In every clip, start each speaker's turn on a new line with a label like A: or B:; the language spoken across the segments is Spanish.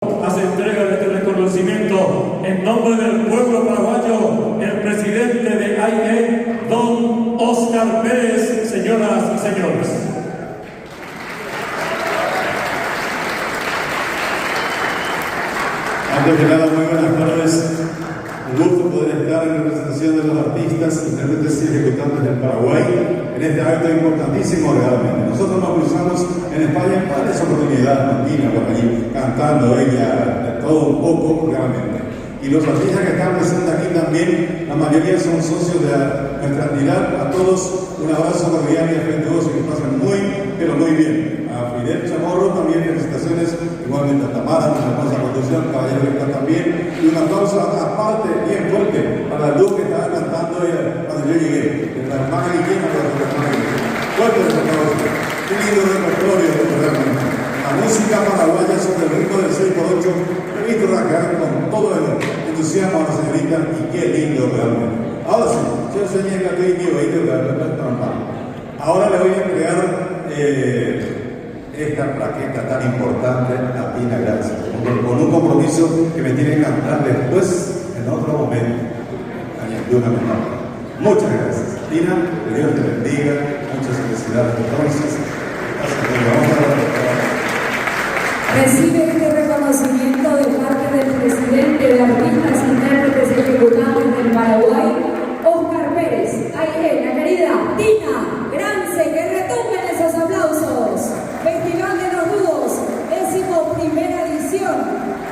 A: Hace entrega de este reconocimiento en nombre del pueblo paraguayo, el presidente de AIE, don Óscar Pérez, señoras y señores.
B: Antes que nada, muy buenas tardes. Un gusto poder estar en representación de los artistas, intérpretes y ejecutantes del Paraguay en este acto importantísimo realmente. Nosotros nos cruzamos en España en varias oportunidades, Martina por allí, cantando ella de todo un poco realmente. Y los artistas que están presentes aquí también, la mayoría son socios de nuestra entidad. A todos un abrazo cordial y afectuoso, que pasen muy, pero muy bien. A Fidel Chamorro también felicitaciones, igualmente a Tamara, nuestra hermosa conducción, caballero que está también. Y un aplauso aparte, bien fuerte, para la luz que estaba cantando cuando yo llegué, de la hermana Guillena, de la hermana Guillena. Fuerte los aplausos. Qué lindo repertorio realmente. La música paraguaya sobre el ritmo del 6x8, he visto racar con todo el entusiasmo a la señorita y qué lindo realmente. Ahora sí, yo enseñé que estoy vivo ahí de la. Ahora le voy a entregar esta plaqueta tan importante a Tina Gracia, con un compromiso que me tiene que cantar después, en otro momento, de una memoria. Muchas gracias. Tina, que Dios te bendiga, muchas felicidades entonces.
C: Recibe este reconocimiento de parte del presidente de Artistas, Intérpretes y Ejecutantes del Paraguay, Óscar Pérez. AIE, la querida Tina Grance, que retumben esos aplausos. Festival de los Dúos, 11ª edición.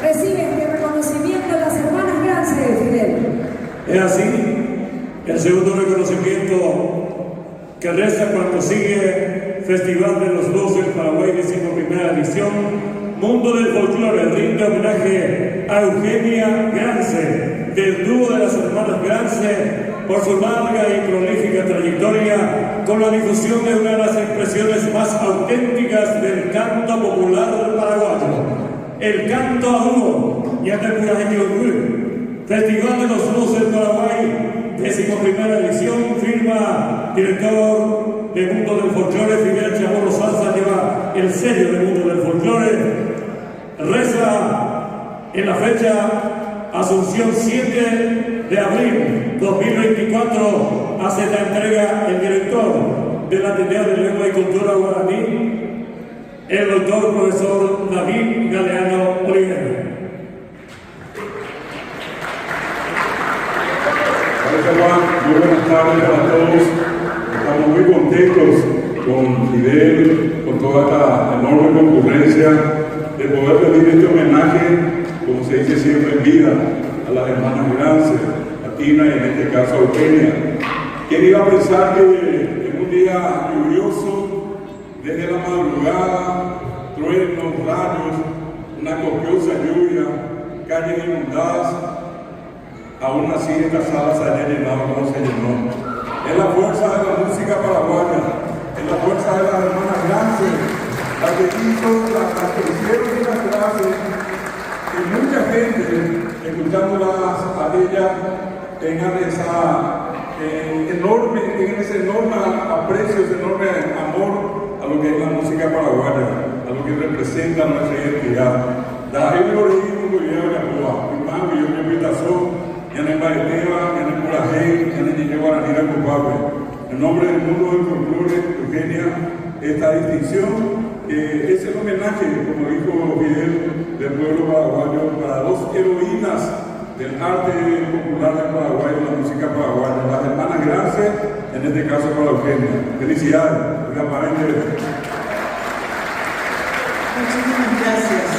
C: Recibe este reconocimiento las hermanas Grance, Fidel.
A: Es así, el segundo reconocimiento que resta cuando sigue Festival de los Dúos del Paraguay, 11ª edición. Mundo del Folclore rinde homenaje a Eugenia Grance, del dúo de las hermanas Grance, por su larga y prolífica trayectoria con la difusión de una de las expresiones más auténticas del canto popular paraguayo, el canto a dúo. Festival de los Dúos del Paraguay, 11ª edición, firma director de Mundo del Folclore, Fidel Chamorro Salsa, lleva el sello de Mundo del Folclore. Reza en la fecha Asunción 7 de abril 2024, hace la entrega el director del Ateneo de Lengua y Cultura Guaraní, el doctor profesor David Galeano Olivera.
D: Gracias, Juan. Muy buenas tardes para todos. Estamos muy contentos con Fidel, con toda esta enorme concurrencia, de poder pedir este homenaje, como se dice siempre en vida, a las hermanas Grance, a Tina y en este caso a Eugenia. ¿Quién iba a pensar que en un día lluvioso, desde la madrugada, truenos, rayos, una copiosa lluvia, calles inundadas, aún así esta sala se haya llenado como se llenó? Es la fuerza de la música paraguaya, es la fuerza de las hermanas Grance, la que hizo, la que hicieron estas clases, que mucha gente, escuchándolas a ella, tengan ese enorme aprecio, ese enorme amor a lo que es la música paraguaya, a lo que representa nuestra identidad. Da el origen que viene de Cuba, mi mami, yo me invitazo, ya en el Baeteva, ya en el Curajé, ya en el Niño Guaraní de Copahue. En nombre del Mundo del Folclore, Eugenia, esta distinción. Es el homenaje, como dijo Fidel, del pueblo paraguayo para dos heroínas del arte popular del Paraguay, de la música paraguaya, las hermanas Grance, en este caso para Eugenia. Felicidades,
E: Muchísimas gracias.